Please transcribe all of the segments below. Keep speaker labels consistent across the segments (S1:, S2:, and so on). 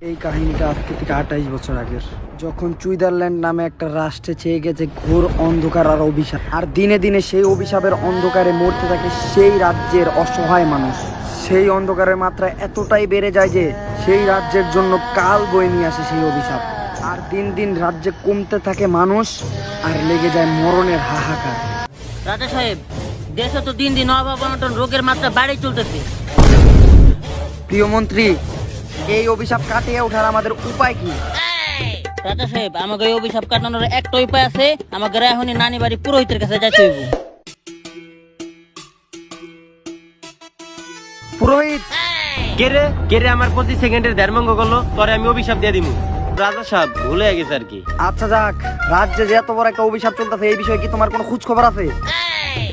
S1: এই কাহিনীটা আজকে থেকে 28 বছর আগের, যখন সুইজারল্যান্ড নামে একটা রাষ্ট্রে ছেয়ে গেছে ঘোর অন্ধকার আর অভিশাপ। আর দিনে দিনে সেই অভিশাপের অন্ধকারে মরতে থাকে সেই রাজ্যের অসহায় মানুষ। সেই অন্ধকারের মাত্রা এতটাই বেড়ে যায় যে সেই রাজ্যের জন্য কাল বয়ে নিয়ে আসে সেই অভিশাপ। আর দিন দিন রাজ্যে কমতে থাকে মানুষ, আর লেগে যায় মরণের হাহাকার।
S2: রাজা সাহেব, দেশে তো দিন দিন অভাব অনটন রোগের মাত্রা বাড়াই চলতেছে।
S1: প্রিয় মন্ত্রী, এই অভিশাপ কাটিয়ে ওঠার আমাদের উপায় কি?
S2: রাজা সাহেব, আমাকে এই অভিশাপ কাটানোর একটা উপায় আছে। আমাকে এখনই নানি বাড়ি পুরোহিতের কাছে যাইতে হইব।
S1: পুরোহিত,
S3: কেরে আমার 25 সেকেন্ডের ধর্মঙ্গ করলো, পরে আমি অভিশাপ দিয়ে দিমু। রাজা সাহেব ভুলে গেছে আর কি।
S1: আচ্ছা যাক, রাজ্যে যে এত বড় একটা অভিশাপ চলতেছে এই বিষয়ে কি তোমার কোনো খোঁজ খবর আছে?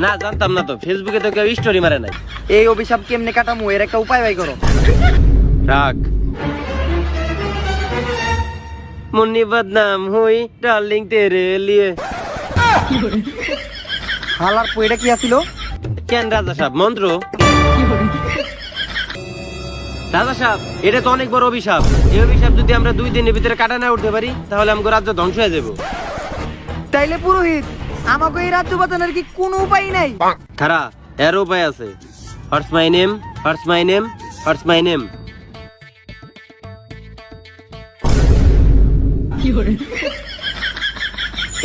S3: না, জানতাম না তো, ফেসবুকে তো কেউ স্টোরি মারে নাই।
S1: এই অভিশাপ কেমনে কাটামু এর একটা উপায় বাই করো।
S3: রাখ, মুন্নি বদনাম হুই ডার্লিং তেরে লিয়ে।
S1: হালার এটা কি আছিল?
S3: কেন রাজা সাহেব, মন্ত্র? রাজা সাহেব, এটা তো অনেক বড় অভিশাপ। এই অভিশাপ যদি আমরা 2 দিনের ভিতরে কাটা না উঠতে পারি, তাহলে আমাকে রাজ্য ধ্বংস হয়ে যাবো।
S1: তাইলে পুরোহিত, আমাকে এই রাজ্য বাঁচানোর কি কোনো উপায় নাই?
S3: খারা, এর উপায় আছে। What's my name, what's my name, what's my name.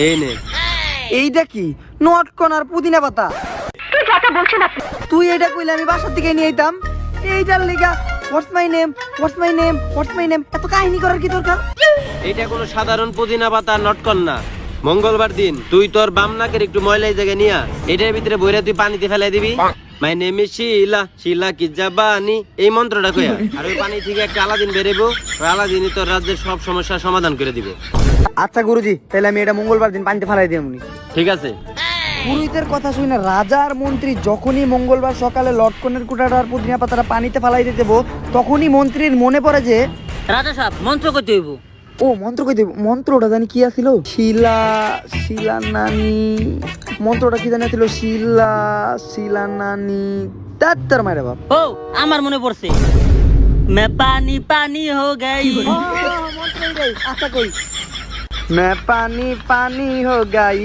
S3: এই নে।
S1: এইটা কি? নটকন আর পুদিনা পাতা। তুই এটা কইলে আমি বাসার থেকে নিয়ে আইতাম। এইটার লিগা what's my name, what's my name, what's my name, এত কাহিনী করার কি দরকার?
S3: এটা কোনো সাধারণ পুদিনা পাতা নটকন না। মঙ্গলবার দিন তুই তোর বাম নাকের একটু ময়লা এই জায়গায় নিয়া এটার ভিতরে বইরা তুই পানিতে ফেলাই দিবি। মাই নেম ইজ শিলা, শিলা কি জাবানি, এই মন্ত্রটা কইয়া। আর ওই পানি থেকে একটা আলাদিন বেরোবো। ওই আলাদিনই তোর রাজ্যের সব সমস্যার সমাধান করে দিবে।
S1: আচ্ছা গুরুজি, তাহলে আমি এটা মঙ্গলবার দিন পানিতে ফেলাই দিই।
S3: ঠিক আছে।
S1: পুরোহিতের কথা শুনে রাজা আর মন্ত্রী যখনই মঙ্গলবার সকালে লটকনের কুটাটা আর পুদিনা পাতাটা পানিতে ফালাই দিতে দেবো, তখনই মন্ত্রীর মনে পড়ে যে
S2: রাজা সাহেব, মন্ত্র করতে হইব।
S1: ও মন্ত্র কই দেব, মন্ত্রটা জানি কি আছিল? শিলা শিলা নানি, মন্ত্রটা কি জানি ছিল? শিলা শিলা নানি, তার মারে বাপ।
S2: ও, আমার মনে পড়ছে। মে পানি পানি হো গাই।
S1: আচ্ছা কই, मैं पानी पानी हो गई।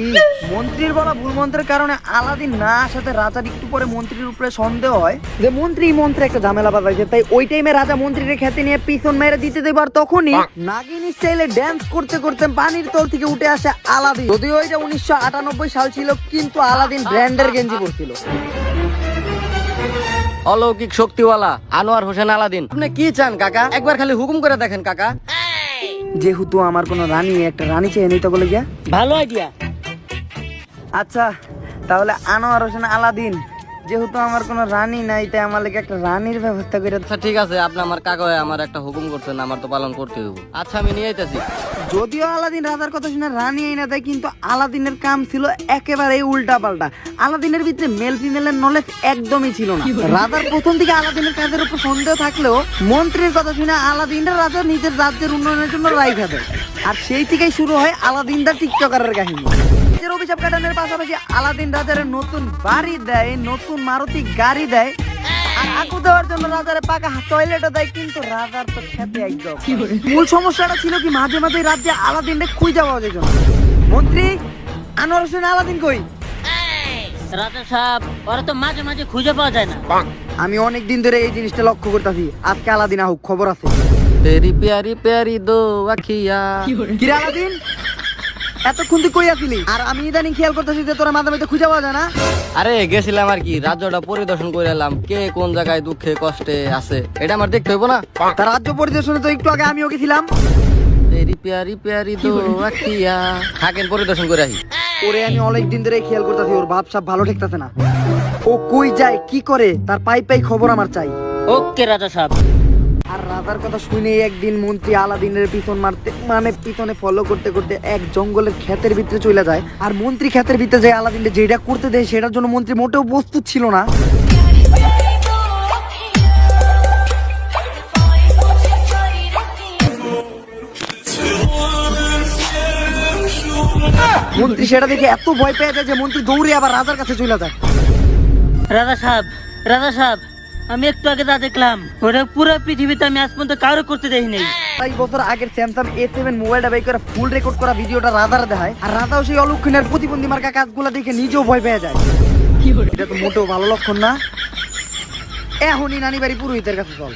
S1: মন্ত্রীর বলা ভুল মন্ত্রের কারণে আলাদিন না আসাতে রাজার একটু পরে মন্ত্রীর উপরে সন্দেহ হয় যে মন্ত্রী মন্ত্রে একটা ঝামেলা বাঁধাইছে। তাই ওই টাইমে রাজা মন্ত্রীর খেতে নিয়ে পিছন মেরে দিতে দেবে। আর তখনই নাগিনী স্টাইলে ড্যান্স করতে করতে পানির তল থেকে উঠে আসে আলাদিন। যদিও এটা 1998 সাল ছিল, কিন্তু আলাদিন ব্র্যান্ডের গেঞ্জি পরছিল।
S4: অলৌকিক শক্তিওয়ালা আনোয়ার হোসেন আলাদিন, আপনি কি চান কাকা? একবার খালি হুকুম করে দেখেন কাকা।
S1: যেহেতু আমার কোনো রানী, একটা রানী চেয়ে নিতে বলে গিয়া।
S2: ভালো আইডিয়া।
S1: আচ্ছা তাহলে আনোয়ার হোসেন আলাদিন, যেহেতু আমার কোনো রানী নাই, তাই আমার লাগে একটা রানীর ব্যবস্থা করে।
S4: আচ্ছা ঠিক আছে, আপনি আমার কাকা হয়ে আমার একটা হুকুম করছেন, আমার তো পালন করতে হবে। আচ্ছা আমি নিয়ে আইতাছি।
S1: যদিও আলাদিন রাজার কথা শুনে রানী আইনা দেয়, কিন্তু আলাদিনের কাম ছিল একেবারে উল্টা পাল্টা। আলাদিনের ভিতরে মেল ফিমেলের নলেজ একদমই ছিল না। রাজার প্রথম দিকে আলাদিনের কাজের উপর সন্দেহ থাকলেও মন্ত্রীর কথা শুনে আলাদিনরা রাজা নিজের রাজ্যের উন্নয়নের জন্য রাইখা দেয়। আর সেই থেকেই শুরু হয় আলাদিনরা টিকটকারের কাহিনী। নিজের অভিশাপ কাটানোর পাশাপাশি আলাদিন রাজার নতুন বাড়ি দেয়, নতুন মারুতি গাড়ি দেয়, আর আকু দেওয়ার জন্য রাজারে পাকা টয়লেটও দেয়। কিন্তু রাজার তো খেতে একদম। মূল সমস্যাটা ছিল কি, মাঝে মাঝে রাজ্যে আলাদিনকে খুঁজে পাওয়া যেত না। মন্ত্রী, আনোয়ার হোসেন আলাদিন কই?
S2: রাজা সাহেব, ওরা তো মাঝে মাঝে খুঁজে পাওয়া যায় না।
S1: আমি অনেক দিন ধরে এই জিনিসটা লক্ষ্য করতেছি। আজকে আলাদিন আহুক, খবর আছে।
S4: তেরি প্যারি প্যারি দো আখিয়া।
S1: কি রে আলাদিন, এতক্ষণ তুই কই আছিলি? আর আমি ইদানিং খেয়াল করতেছি যে তোরা মাঝে মাঝে খুঁজে পাওয়া যায় না।
S4: আরে গেছিলাম আর কি, রাজ্যটা পরিদর্শন করে এলাম। কে কোন জায়গায় দুঃখে কষ্টে আছে এটা আমার দেখতে হইব না?
S1: তার রাজ্য পরিদর্শনে তো একটু আগে আমিও গেছিলাম।
S4: তেরি প্যারি প্যারি দো আখিয়া। থাকেন পরিদর্শন করে আসি।
S1: ওরে আমি অনেক দিন ধরে খেয়াল করতেছি, ওর ভাব সাব ভালো ঠেকতেছে না। ও কই যায়, কি করে, তার পাই পাই খবর আমার চাই।
S2: ওকে রাজা সাহেব।
S1: আর রাজার কথা শুনে একদিন মন্ত্রী আলাদিনের পিছন মারতে, মানে পিছনে ফলো করতে করতে এক জঙ্গলের ক্ষেতের ভিতরে চলে যায়। আর মন্ত্রী ক্ষেতের ভিতরে যায় আলাদিনকে যেটা করতে দেয় সেটার জন্য মন্ত্রী মোটেও প্রস্তুত ছিল না। মন্ত্রী সেটা দেখে এত ভয় পেয়ে যায় যে মন্ত্রী দৌড়ে আবার রাজার কাছে চলে যায়।
S2: রাজা সাহেব, রাজা সাহেব, আমি একটু আগে যা দেখলাম ওটা পুরো পৃথিবীতে আমি আজ পর্যন্ত কারো করতে দেখি নাই।
S1: 5 বছর আগের স্যামসাং A7 মোবাইলটা বাই করে ফুল রেকর্ড করা ভিডিওটা রাধার দেখায়, আর রাধাও সেই অলক্ষণের প্রতিবন্ধী মার্কা কাজগুলো দেখে নিজেও ভয় পেয়ে যায়। এটা তো মোটেও ভালো লক্ষণ না। এখনই নানি বাড়ি পুরোহিতের কাছে চল।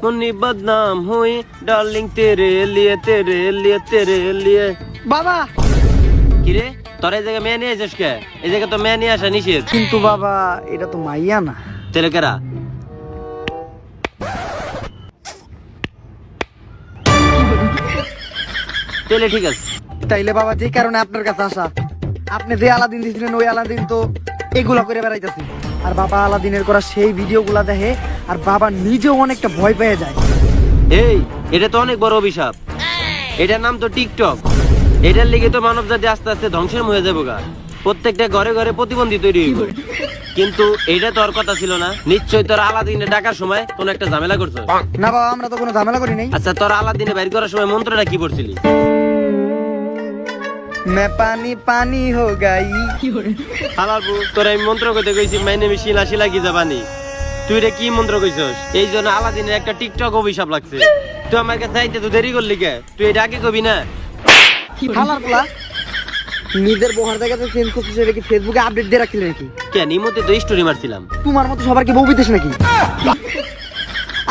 S3: মুন্নি বদনাম হুই ডার্লিং তেরে লিয়ে তেরে লিয়ে তেরে লিয়ে।
S1: বাবা,
S3: কিরে তোর এই জায়গায় মেয়ে নিয়ে আসিস কে? এই জায়গায় তো মেয়ে নিয়ে আসা নিষেধ।
S1: কিন্তু বাবা এটা তো মাইয়া না।
S3: তেলে কেরা? তেলে ঠিক আছে।
S1: তাইলে বাবা যে কারণে আপনার কাছে আসা, আপনি যে আলাদিন দিয়েছিলেন ওই আলাদিন তো এগুলা করে বেড়াইতেছে, আর বাবা আলাদিনের করা সেই ভিডিওগুলা দেখে আর বাবা নিজেও অনেকটা ভয় পেয়ে যায়।
S3: এই এটা তো অনেক বড় অভিশাপ। এটার নাম তো টিকটক। এটার লিগে তো মানব জাতি আস্তে আস্তে ধ্বংসের হয়ে যাবো গা। প্রত্যেকটা ঘরে ঘরে প্রতিবন্ধী তৈরি হইব। কিন্তু এটা তো আর কথা ছিল না। নিশ্চয়ই তোর আলাদিনে ডাকার সময় কোন একটা ঝামেলা করছো।
S1: না বাবা, আমরা তো কোনো ঝামেলা করি নাই।
S3: আচ্ছা তোর আলাদিনে বাইর করার সময় মন্ত্রটা কি পড়ছিলি?
S1: मैं पानी पानी हो गई।
S3: হালালবু তোর আমি মন্ত্র কইতে কইছি মাইনে আমি শিলা শিলা কি যাবানি। তুই রে কি মন্ত্র কইছস? এই জন্য আলাদিনের একটা টিকটক অভিশাপ লাগছে। তুই আমার কাছে চাইতে তো দেরি করলি কে? তুই এটা আগে কবি না?
S1: হালার পোলা, নিজের বহার জায়গাতে চেঞ্জ করছিস, সেটা কি ফেসবুকে আপডেট দিয়ে রাখছিলে নাকি?
S3: কেন ইমতে তো স্টোরি মারছিলাম।
S1: তোমার মতো সবার কি বউ বিদেশ নাকি?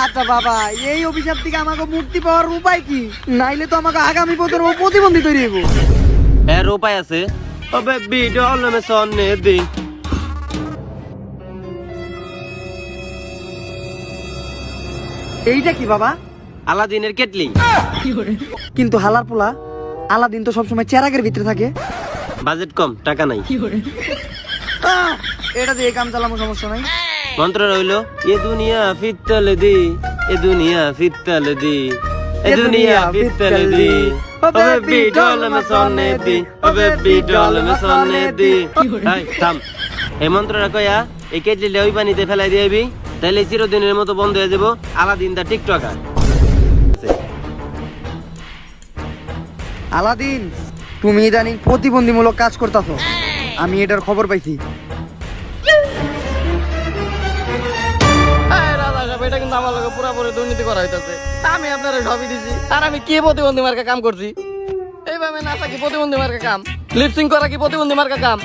S1: আচ্ছা বাবা, এই অভিশাপ থেকে আমাকে মুক্তি পাওয়ার উপায় কি? নাইলে তো আমাকে আগামী প্রজন্ম প্রতিবন্ধী তৈরি হইব।
S3: এর উপায় আছে। ও বেবি ডল মে সনে দি।
S1: এইটা কি বাবা?
S3: আলাদিনের কেটলি।
S1: কিন্তু হালার পোলা, আলাদিন তো সবসময় চেরাগের ভিতরে থাকে।
S3: বাজেট কম, টাকা নাই।
S1: এটা দিয়ে কাম চালামো, সমস্যা নাই।
S3: মন্ত্র রইলো এ দুনিয়া ফিতল দি, এ দুনিয়া ফিতল দি, এ দুনিয়া ফিতল দি। ও বেবি ডল মে সনে দি, ও বেবি ডল মে সনে দি। এই থাম। এই মন্ত্রটা কইয়া এই কেটলিটা ওই পানিতে ফেলাই দিবি, তাইলে চিরদিনের মতো বন্ধ হয়ে যাব আলাদিন দা টিকটকার।
S1: আলাদিন, তুমি ইদানিং প্রতিবন্ধীমূলক কাজ করতেছো, আমি এটার খবর পাইছি।
S4: এটা কিন্তু আমার লগে পুরোপুরি দুর্নীতি করা হইতাছে। আমি আপনারা সবই দিছি, আর আমি কি প্রতিবন্ধী মার্কা কাম করছি? এইভাবে নাচা কি প্রতিবন্ধী মার্কা কাম? লিপসিং করা কি প্রতিবন্ধী মার্কা কাম?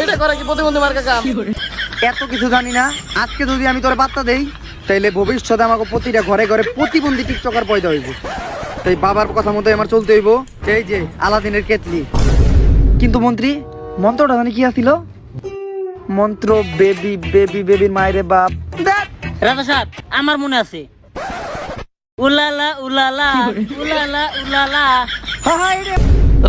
S4: এটা করা কি প্রতিবন্ধী মার্কা কাম?
S1: এত কিছু জানি না। আজকে যদি আমি তোর বার্তা দেই, তাইলে ভবিষ্যতে আমাকে প্রতিটা ঘরে ঘরে প্রতিবন্ধী টিকটকার পয়দা হইব। তাই বাবার কথা মতো আমার চলতে হইব। এই যে আলাদিনের কেতলি। কিন্তু মন্ত্রী, মন্ত্রটা জানি কি আছিল? মন্ত্র বেবি বেবি বেবির মায়ের বাপ।
S2: রাজা সাহেব আমার মনে আছে। উলালা উলালা উলালা উলালা।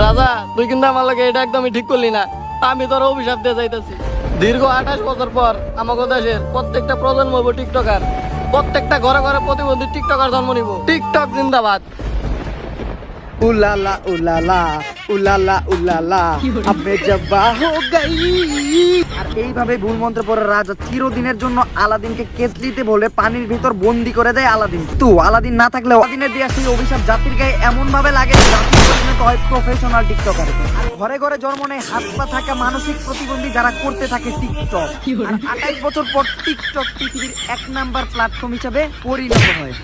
S4: রাজা, তুই কিন্তু আমার লগে এটা একদমই ঠিক করলি না। আমি তোর অভিশাপ দিয়ে যাইতেছি। দীর্ঘ 28 বছর পর আমাদের দেশের প্রত্যেকটা প্রজন্ম হইব টিকটকার। প্রত্যেকটা ঘরে ঘরে প্রতিবন্ধী টিকটকার জন্ম নিব। টিকটক জিন্দাবাদ।
S1: উলালা উলালা উলালা উলালা আবে জবা হো গই। আর এইভাবে ভুল মন্ত্র পড়ে রাজা চিরদিনের জন্য আলাদিনকে কেতলিতে বলে পানির ভিতর বন্দি করে দেয় আলাদিন। তো আলাদিন না থাকলে আলাদিনের দেয়া সেই অভিশাপ জাতির গায়ে এমন ভাবে লাগে যে জাতি পরিণত হয় প্রফেশনাল টিকটকার। আর ঘরে ঘরে জন্ম নেয় হাত পা থাকা মানসিক প্রতিবন্ধী যারা করতে থাকে টিকটক। আর 28 বছর পর টিকটক পৃথিবীর 1 নাম্বার প্ল্যাটফর্ম হিসেবে পরিণত হয়।